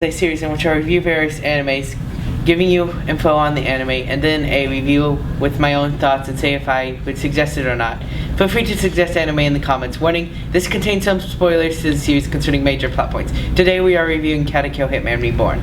A series in which I review various animes, giving you info on the anime, and then a review with my own thoughts and say if I would suggest it or not. Feel free to suggest anime in the comments. Warning, this contains some spoilers to the series concerning major plot points. Today we are reviewing Katekyo Hitman Reborn.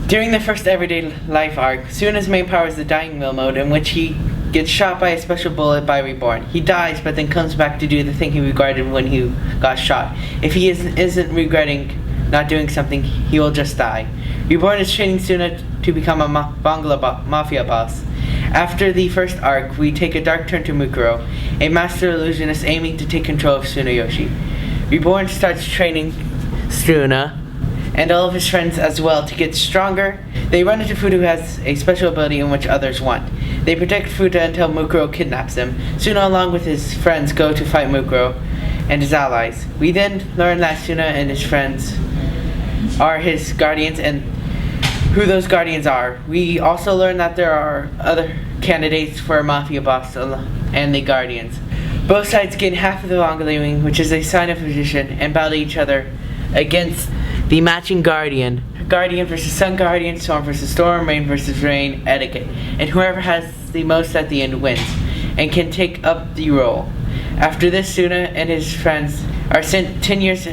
During the first everyday life arc, Suna's main power is the dying will mode, in which he gets shot by a special bullet by Reborn. He dies, but then comes back to do the thing he regretted when he got shot. If he isn't regretting not doing something, he will just die. Reborn is training Suna to become a mafia boss. After the first arc, we take a dark turn to Mukuro, a master illusionist aiming to take control of Tsunayoshi. Reborn starts training Suna and all of his friends as well to get stronger. They run into Fuda, who has a special ability in which others want. They protect Fuda until Mukuro kidnaps him. Suna, along with his friends, go to fight Mukuro and his allies. We then learn that Suna and his friends are his guardians and who those guardians are. We also learn that there are other candidates for a mafia boss and the guardians. Both sides gain half of the Wing, which is a sign of position, and battle each other against the matching guardian. Guardian versus Sun Guardian, Storm versus Storm, Rain versus Rain, etiquette. And whoever has the most at the end wins and can take up the role. After this, Suna and his friends are sent 10 years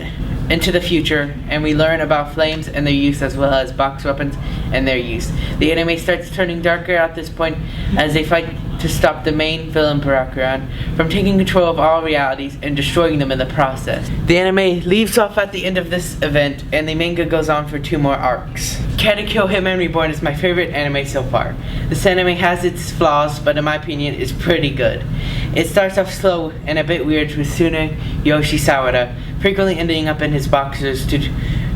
into the future, and we learn about flames and their use, as well as box weapons and their use. The anime starts turning darker at this point as they fight to stop the main villain Barakuran from taking control of all realities and destroying them in the process. The anime leaves off at the end of this event, and the manga goes on for 2 more arcs. Katekyo Hitman Reborn is my favorite anime so far. This anime has its flaws, but in my opinion is pretty good. It starts off slow and a bit weird with Tsunayoshi Sawada frequently ending up in his boxers to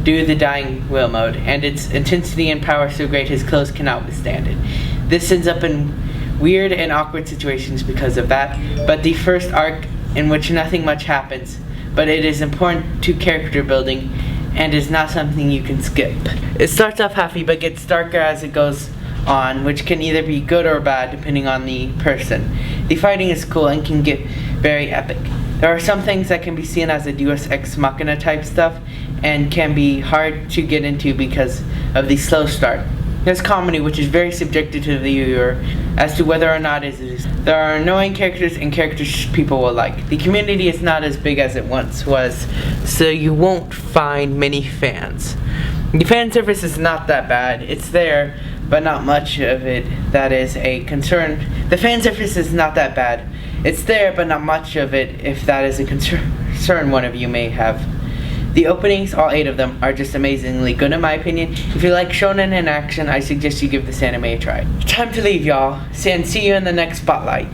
do the dying will mode, and its intensity and power so great his clothes cannot withstand it. This ends up in weird and awkward situations because of that, but the first arc, in which nothing much happens, but it is important to character building and is not something you can skip. It starts off happy but gets darker as it goes on, which can either be good or bad depending on the person. The fighting is cool and can get very epic. There are some things that can be seen as a Deus Ex Machina type stuff and can be hard to get into because of the slow start. There's comedy, which is very subjective to the viewer as to whether or not it is. There are annoying characters and characters people will like. The community is not as big as it once was, so you won't find many fans. The fan service is not that bad. It's there, but not much of it that is a concern. The fan service is not that bad. It's there, but not much of it if that is a concern one of you may have. The openings, all 8 of them, are just amazingly good in my opinion. If you like shonen in action, I suggest you give this anime a try. Time to leave, y'all, and see you in the next spotlight.